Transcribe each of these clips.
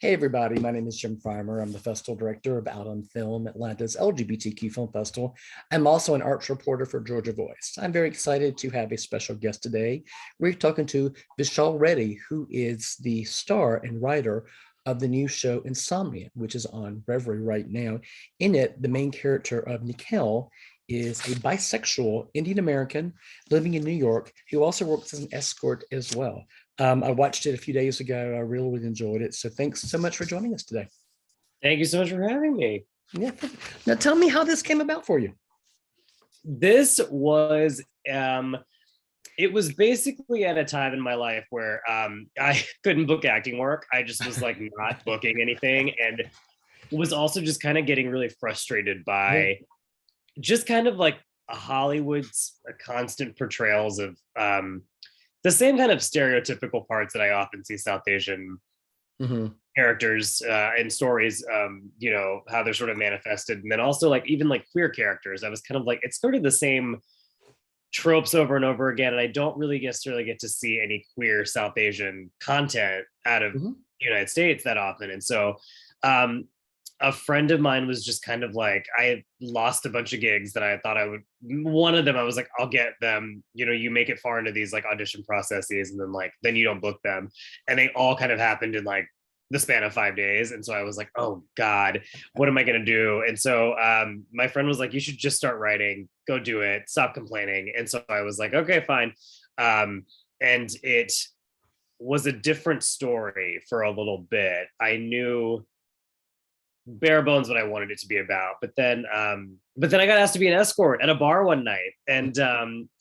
Hey everybody, my name is Jim Farmer. I'm the festival director of Out on Film, Atlanta's LGBTQ film festival. I'm also an arts reporter for Georgia Voice. I'm very excited to have a special guest today. We're talking to Vishaal Reddy, who is the star and writer of the new show Insomnia, which is on Revry right now. In it, the main character of Nikhil is a bisexual Indian American living in New York who also works as an escort as well. I watched it a few days ago. I really enjoyed it. So thanks so much for joining us today. Thank you so much for having me. Yeah. Now tell me how this came about for you. This was it was basically at a time in my life where I couldn't book acting work. I just was like not booking anything, and was also just kind of getting really frustrated Yeah. by just kind of like Hollywood's constant portrayals of the same kind of stereotypical parts that I often see South Asian Mm-hmm. characters and stories, how they're sort of manifested. And then also like even like queer characters. I was kind of like, it's sort of the same tropes over and over again. And I don't really necessarily get to see any queer South Asian content out of Mm-hmm. the United States that often. And so um, a friend of mine was just kind of like, I had lost a bunch of gigs that I thought I would. One of them, I was like, I'll get them. You make it far into these like audition processes, and then you don't book them, and they all kind of happened in like the span of 5 days. And so I was like, oh God, what am I gonna do? And so my friend was like, you should just start writing, go do it, stop complaining. And so I was like, okay, fine. And it was a different story for a little bit. I knew bare bones what I wanted it to be about. But then I got asked to be an escort at a bar one night, and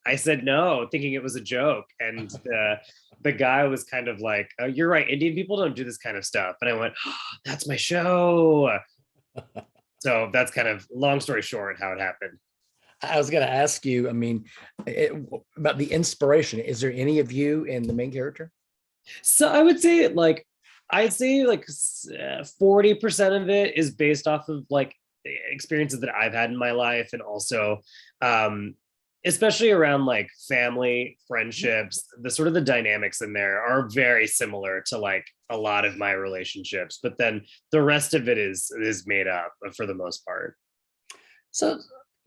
I said no, thinking it was a joke. And the guy was kind of like, "Oh, you're right. Indian people don't do this kind of stuff." And I went, oh, "That's my show." So that's kind of long story short how it happened. I was going to ask you, it, about the inspiration. Is there any of you in the main character? So I'd say like 40% of it is based off of like experiences that I've had in my life, and also um especially around like family, friendships, the sort of the dynamics in there are very similar to like a lot of my relationships, but then the rest of it is made up for the most part. So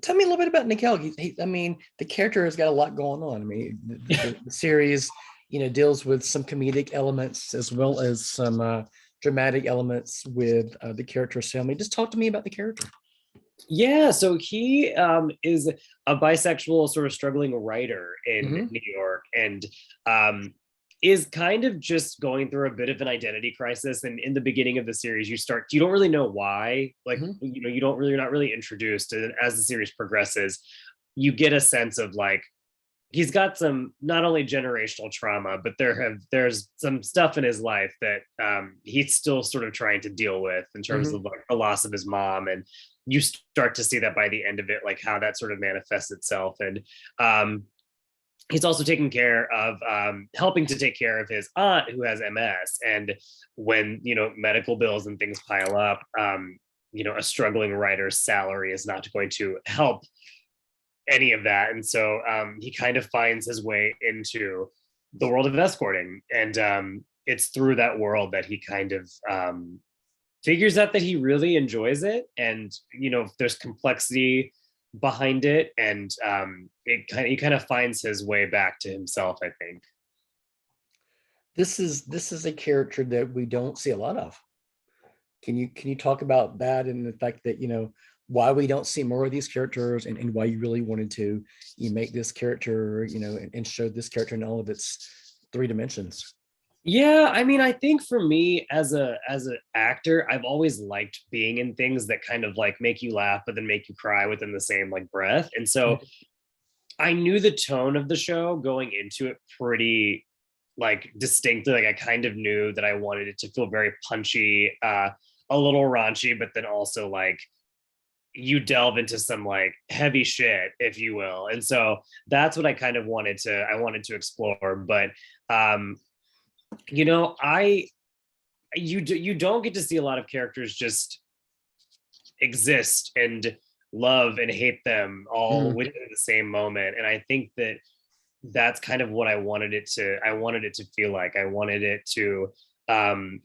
tell me a little bit about Nikhil. The character has got a lot going on. The series, deals with some comedic elements as well as some dramatic elements with the character's family. Just talk to me about the character. Yeah, so he is a bisexual, sort of struggling writer in Mm-hmm. New York, and um, is kind of just going through a bit of an identity crisis. And in the beginning of the series, you don't really know why. Like, Mm-hmm. you're not really introduced. And as the series progresses, you get a sense of like he's got some not only generational trauma, but there's some stuff in his life that he's still sort of trying to deal with in terms Mm-hmm. of like the loss of his mom. And you start to see that by the end of it, like how that sort of manifests itself. And um, he's also taking care of helping to take care of his aunt who has MS. And when medical bills and things pile up, a struggling writer's salary is not going to help any of that. And so he kind of finds his way into the world of escorting. And it's through that world that he kind of figures out that he really enjoys it. And, there's complexity behind it. And he kind of finds his way back to himself, I think. This is a character that we don't see a lot of. Can you talk about that and the fact that why we don't see more of these characters, and why you really wanted to make this character and show this character in all of its three dimensions? Yeah, I mean, I think for me as an actor, I've always liked being in things that kind of like make you laugh, but then make you cry within the same like breath. And so I knew the tone of the show going into it pretty like distinctly. Like I kind of knew that I wanted it to feel very punchy, a little raunchy, but then also like you delve into some like heavy shit, if you will. And so that's what I wanted to explore. But um, I you don't get to see a lot of characters just exist and love and hate them all Mhm. within the same moment. And I think that that's kind of what I wanted it to feel like. I wanted it to um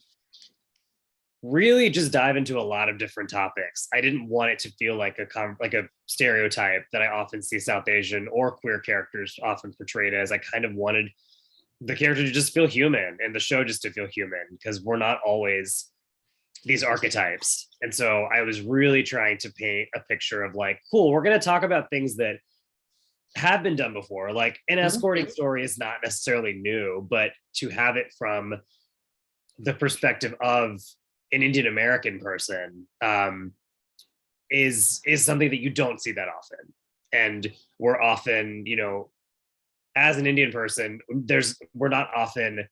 really just dive into a lot of different topics. I didn't want it to feel like like a stereotype that I often see South Asian or queer characters often portrayed as. I kind of wanted the character to just feel human and the show just to feel human, because we're not always these archetypes. And so I was really trying to paint a picture of like, cool, we're going to talk about things that have been done before. Like an escorting story is not necessarily new, but to have it from the perspective of an Indian American person is something that you don't see that often. And we're often, you know, as an Indian person, we're not often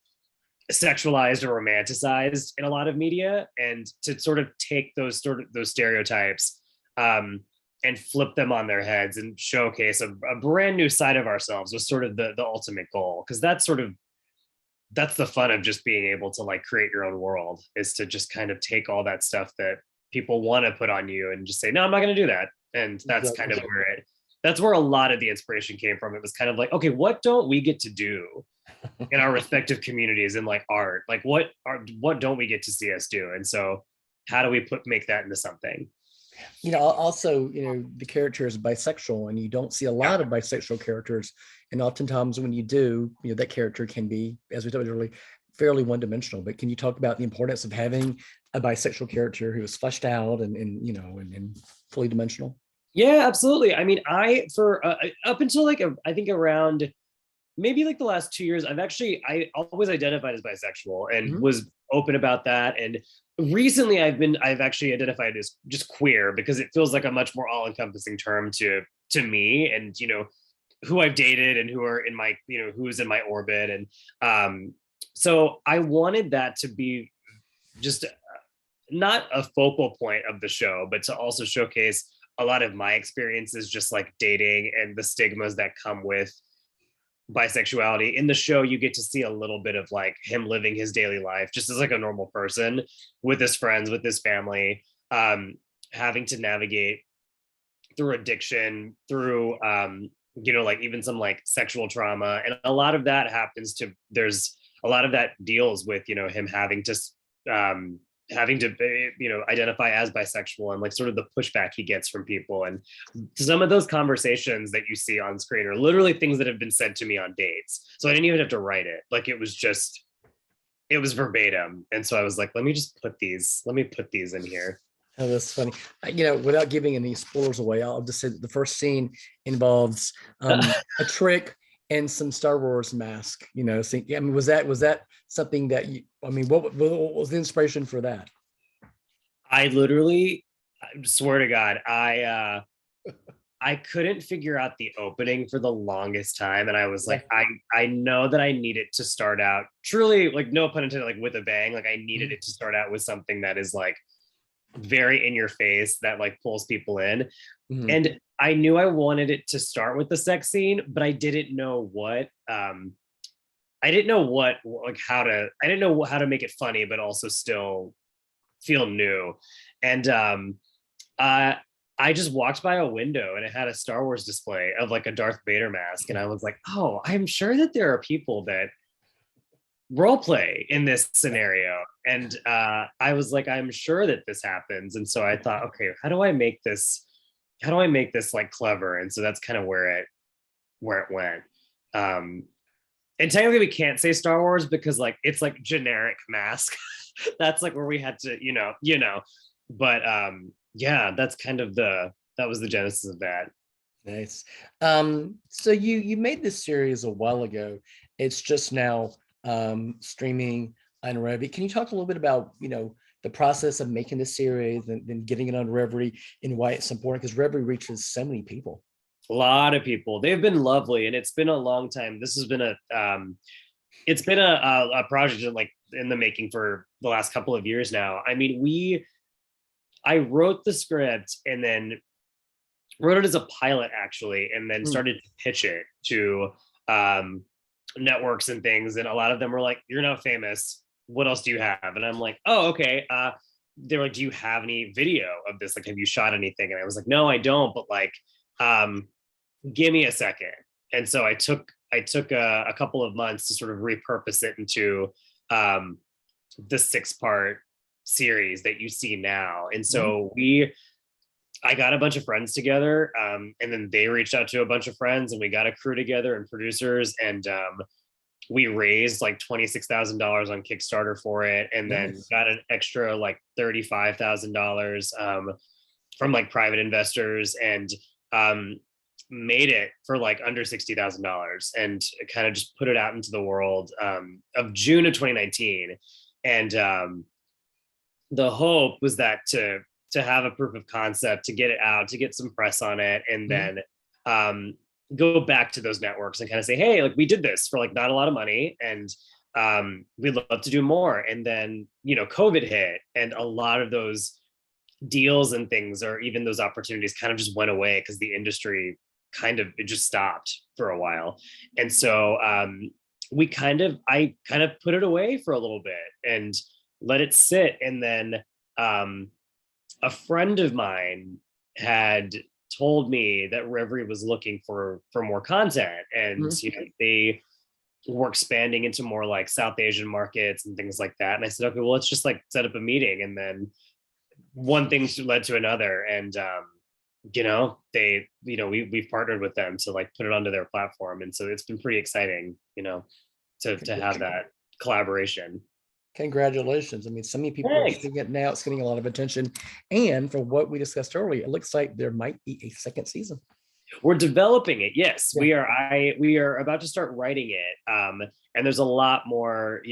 sexualized or romanticized in a lot of media, and to sort of take those stereotypes and flip them on their heads and showcase a brand new side of ourselves was sort of the ultimate goal, because that's the fun of just being able to like create your own world, is to just kind of take all that stuff that people want to put on you and just say, no, I'm not going to do that. And that's kind of that's where a lot of the inspiration came from. It was kind of like, okay, what don't we get to do in our respective communities in like art? Like what don't we get to see us do? And so how do we make that into something? You know, also, you know, the character is bisexual, and you don't see a lot of bisexual characters. And oftentimes when you do, you know, that character can be, as we talked earlier, fairly one-dimensional. But can you talk about the importance of having a bisexual character who is fleshed out and you know, and fully dimensional? Yeah, absolutely. I mean, for up until like I think around maybe like the last 2 years, I always identified as bisexual and was open about that. And recently I've actually identified as just queer, because it feels like a much more all-encompassing term to me, and you know, who I've dated and who are in my, you know, who's in my orbit. And so I wanted that to be just not a focal point of the show, but to also showcase a lot of my experiences just like dating and the stigmas that come with bisexuality. In the show, you get to see a little bit of like him living his daily life just as like a normal person, with his friends, with his family, having to navigate through addiction, through you know, like even some like sexual trauma. And a lot of that there's a lot of that deals with, you know, him having to you know, identify as bisexual, and like sort of the pushback he gets from people. And some of those conversations that you see on screen are literally things that have been said to me on dates, so I didn't even have to write it. Like it was verbatim. And so I was like, let me put these in here. Oh, that's funny. You know, without giving any spoilers away, I'll just say that the first scene involves a trick and some Star Wars mask. You know, so, I mean, was that something that you? I mean, what was the inspiration for that? I literally, I swear to God, I couldn't figure out the opening for the longest time, and I was like, I know that I need it to start out truly, like no pun intended, like with a bang. Like I needed it to start out with something that is like very in your face, that like pulls people in. And I knew I wanted it to start with the sex scene, but I didn't know what like I didn't know how to make it funny but also still feel new. And I just walked by a window and it had a Star Wars display of like a Darth Vader mask, and I was like, oh, I'm sure that there are people that role play in this scenario. And I was like, I'm sure that this happens. And so I thought, okay, how do I make this like clever? And so that's kind of where it went. And technically we can't say Star Wars because like it's like generic mask. That's like where we had to, you know, but yeah, that's kind of that was the genesis of that. Nice. So you made this series a while ago. It's just now streaming on Revry. Can you talk a little bit about, you know, the process of making the series and then getting it on Revry, and why it's important? Because Revry reaches so many people. A lot of people. They've been lovely, and it's been a long time. This has been it's been a project like in the making for the last couple of years now. I mean, I wrote the script and then wrote it as a pilot actually, and then started to pitch it to networks and things. And a lot of them were like, "You're not famous. What else do you have?" And I'm like, "Oh, okay." They're like, "Do you have any video of this? Like, have you shot anything?" And I was like, "No, I don't. But like, give me a second." And so I took a couple of months to sort of repurpose it into the 6-part series that you see now. And Mhm. so I got a bunch of friends together, and then they reached out to a bunch of friends, and we got a crew together and producers, and we raised like $26,000 on Kickstarter for it, and then Nice. got an extra like $35,000 from like private investors, and um, made it for like under $60,000, and kind of just put it out into the world of June of 2019. And the hope was that to have a proof of concept, to get it out, to get some press on it, and Mhm. then um, go back to those networks and kind of say, hey, like we did this for like not a lot of money, and we'd love to do more. And then COVID hit, and a lot of those deals and things, or even those opportunities, kind of just went away because the industry kind of, it just stopped for a while. And so I kind of put it away for a little bit and let it sit. And then um, a friend of mine had told me that Revry was looking for more content, and Mhm. they were expanding into more like South Asian markets and things like that. And I said, okay, well, let's just like set up a meeting. And then one thing led to another, and we've partnered with them to like put it onto their platform, and so it's been pretty exciting, to have that collaboration. Congratulations. I mean, so many people are Thanks. seeing it now. It's getting a lot of attention. And from what we discussed earlier, it looks like there might be a second season. We're developing it. Yes, Yeah. we are about to start writing it. And there's a lot more,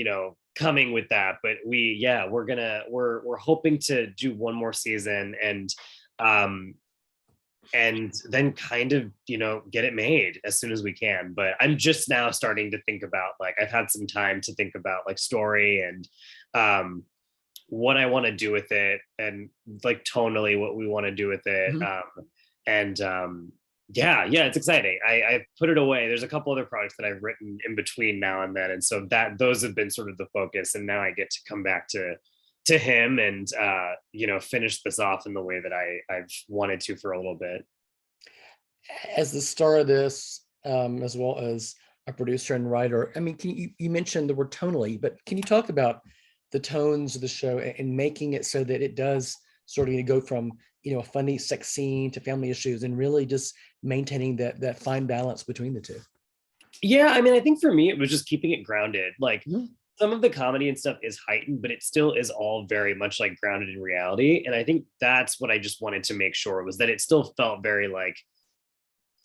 coming with that. But we're hoping to do one more season, um, and then kind of get it made as soon as we can. But I'm just now starting to think about, like, I've had some time to think about like story and um what I want to do with it, and like tonally what we want to do with it. Mhm. And yeah, it's exciting. I put it away. There's a couple other projects that I've written in between now and then, and so that those have been sort of the focus. And now I get to come back to him and finish this off in the way that I've wanted to for a little bit. As the star of this, as well as a producer and writer, I mean, you mentioned the word tonally, but can you talk about the tones of the show and making it so that it does sort of go from a funny sex scene to family issues, and really just maintaining that fine balance between the two? Yeah, I mean, I think for me, it was just keeping it grounded. Like, Mhm. some of the comedy and stuff is heightened, but it still is all very much like grounded in reality. And I think that's what I just wanted to make sure, was that it still felt very like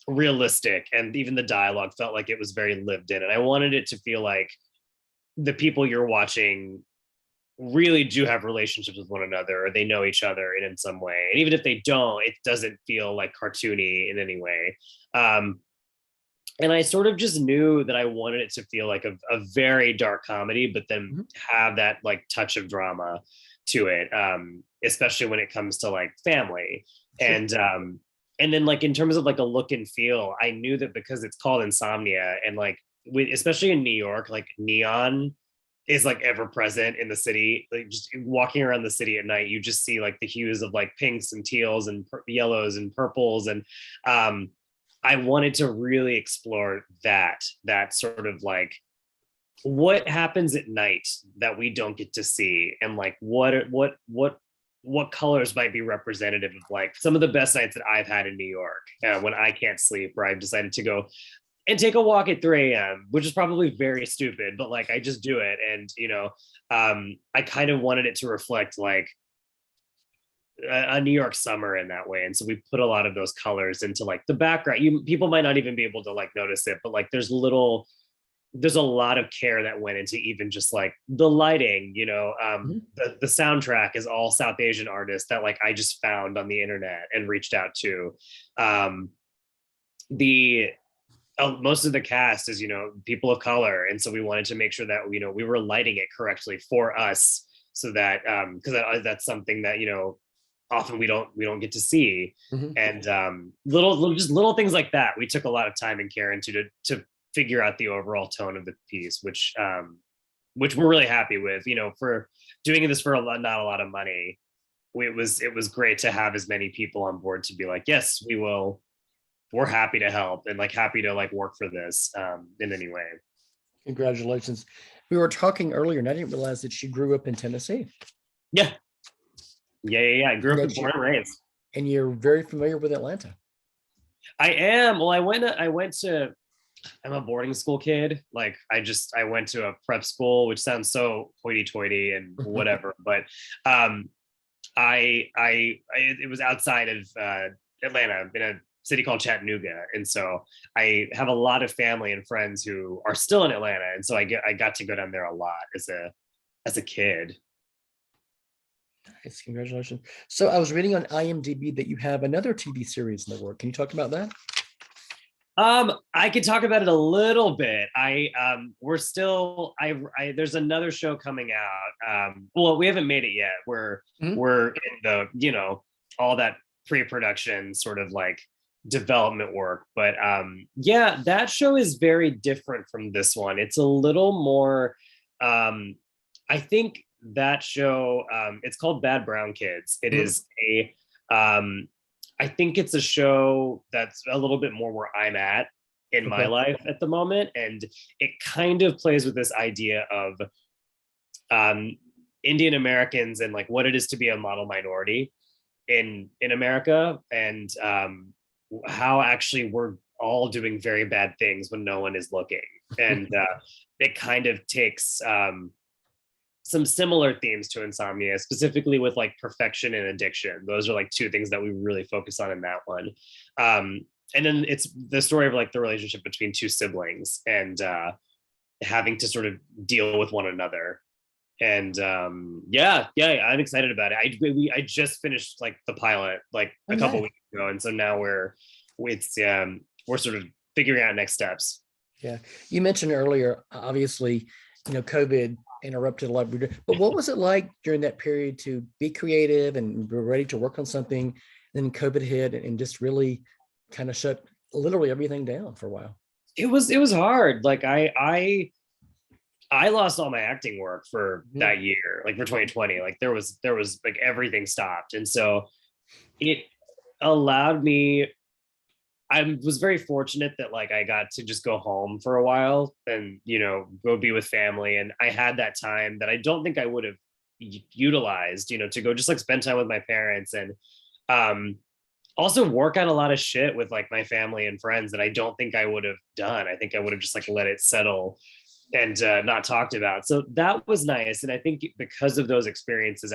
realistic. And even the dialogue felt like it was very lived in. And I wanted it to feel like the people you're watching really do have relationships with one another, or they know each other in some way. And even if they don't, it doesn't feel like cartoony in any way. Um, and I sort of just knew that I wanted it to feel like a very dark comedy, but then Mhm. have that like touch of drama to it, especially when it comes to like family. Sure. And then like in terms of like a look and feel, I knew that because it's called Insomnia, and like especially in New York, like neon is like ever present in the city. Like just walking around the city at night, you just see like the hues of like pinks and teals and yellows and purples. And um, I wanted to really explore that sort of like what happens at night that we don't get to see, and like what colors might be representative of like some of the best nights that I've had in New York, when I can't sleep, where I've decided to go and take a walk at 3 a.m., which is probably very stupid, but like I just do it. And I kind of wanted it to reflect like a New York summer in that way. And so we put a lot of those colors into like the background. People might not even be able to like notice it, but like there's a lot of care that went into even just like the lighting. Mhm. The soundtrack is all South Asian artists that like I just found on the internet and reached out to. Um, the Most of the cast is people of color, and so we wanted to make sure that we were lighting it correctly for us, so that because that's something that often we don't get to see. Mhm. And little things like that, we took a lot of time and care into to figure out the overall tone of the piece, which we're really happy with. For doing this for not a lot of money, it was great to have as many people on board to be like, yes, we're happy to help, and like happy to like work for this in any way. Congratulations. We were talking earlier, and I didn't realize that she grew up in Tennessee. Yeah, yeah. I grew up And in born and raised. you're very familiar with Atlanta. I am. Well, I went to I'm a boarding school kid. Like I went to a prep school, which sounds so hoity-toity and whatever, but um it was outside of Atlanta in a city called Chattanooga, and so I have a lot of family and friends who are still in Atlanta, and so I got to go down there a lot as a kid. Nice, congratulations. So I was reading on IMDb that you have another TV series in the work. Can you talk about that? I could talk about it a little bit. We're still, there's another show coming out. Well, we haven't made it yet. Mhm. We're in the, all that pre-production sort of like development work. But yeah, that show is very different from this one. It's a little more, I think that show, it's called Bad Brown Kids. It Mhm. is um, I think it's a show that's a little bit more where I'm at in my Okay. life at the moment. And it kind of plays with this idea of um, Indian Americans and like what it is to be a model minority in America, and how actually we're all doing very bad things when no one is looking. And it kind of takes some similar themes to Insomnia, specifically with like perfection and addiction. Those are like two things that we really focus on in that one. And then it's the story of like the relationship between two siblings and having to sort of deal with one another. And yeah, I'm excited about it. I just finished like the pilot like Oh, a couple nice. weeks ago, and so now we're sort of figuring out next steps. Yeah. You mentioned earlier, obviously, COVID interrupted a lot of but what was it like during that period to be creative and be ready to work on something? Then COVID hit and just really kind of shut literally everything down for a while. It was hard. Like I lost all my acting work for Mhm. that year, like for 2020. Like there was like everything stopped. And so it allowed me, I was very fortunate that like I got to just go home for a while and go be with family. And I had that time that I don't think I would have utilized, to go just like spend time with my parents and um also work on a lot of shit with like my family and friends that I don't think I would have done. I think I would have just like let it settle and not talked about. So that was nice, and I think because of those experiences,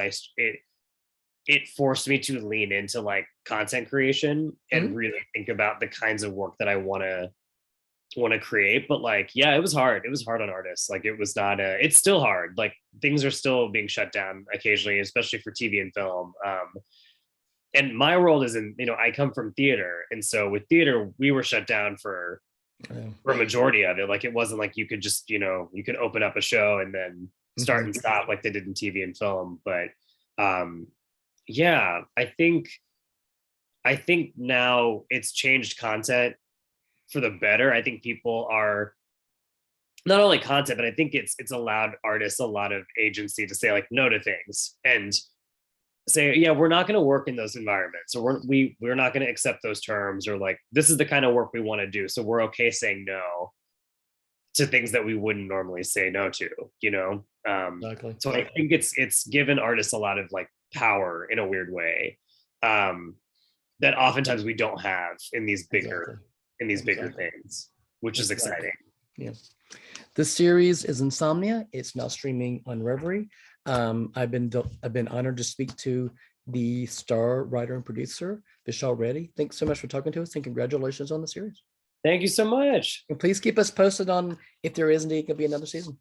it forced me to lean into like content creation and Mhm. really think about the kinds of work that I want to create. But like, yeah, it was hard. It was hard on artists. Like, it was not. It's still hard. Like, things are still being shut down occasionally, especially for TV and film. And my world is in, I come from theater, and so with theater, we were shut down Yeah. for a majority of it. Like, it wasn't like you could just, you could open up a show and then start Mhm. and stop like they did in TV and film. But um, yeah, I think now it's changed content for the better. I think people are not only content, but I think it's allowed artists a lot of agency to say like no to things and say, yeah, we're not going to work in those environments, or we're not going to accept those terms, or like this is the kind of work we want to do, so we're okay saying no to things that we wouldn't normally say no to, Exactly. so I think it's given artists a lot of like power in a weird way, um that oftentimes we don't have Exactly. in these bigger Exactly. things, which is Exactly. exciting. Yeah. This series is Insomnia. It's now streaming on Revry. I've been honored to speak to the star writer and producer, Vishaal Reddy. Thanks so much for talking to us, and congratulations on the series. Thank you so much. And please keep us posted on if there is indeed going to be another season.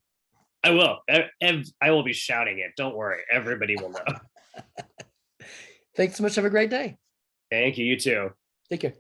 I will. I will be shouting it. Don't worry. Everybody will know. Thanks so much. Have a great day. Thank you. You too. Take care.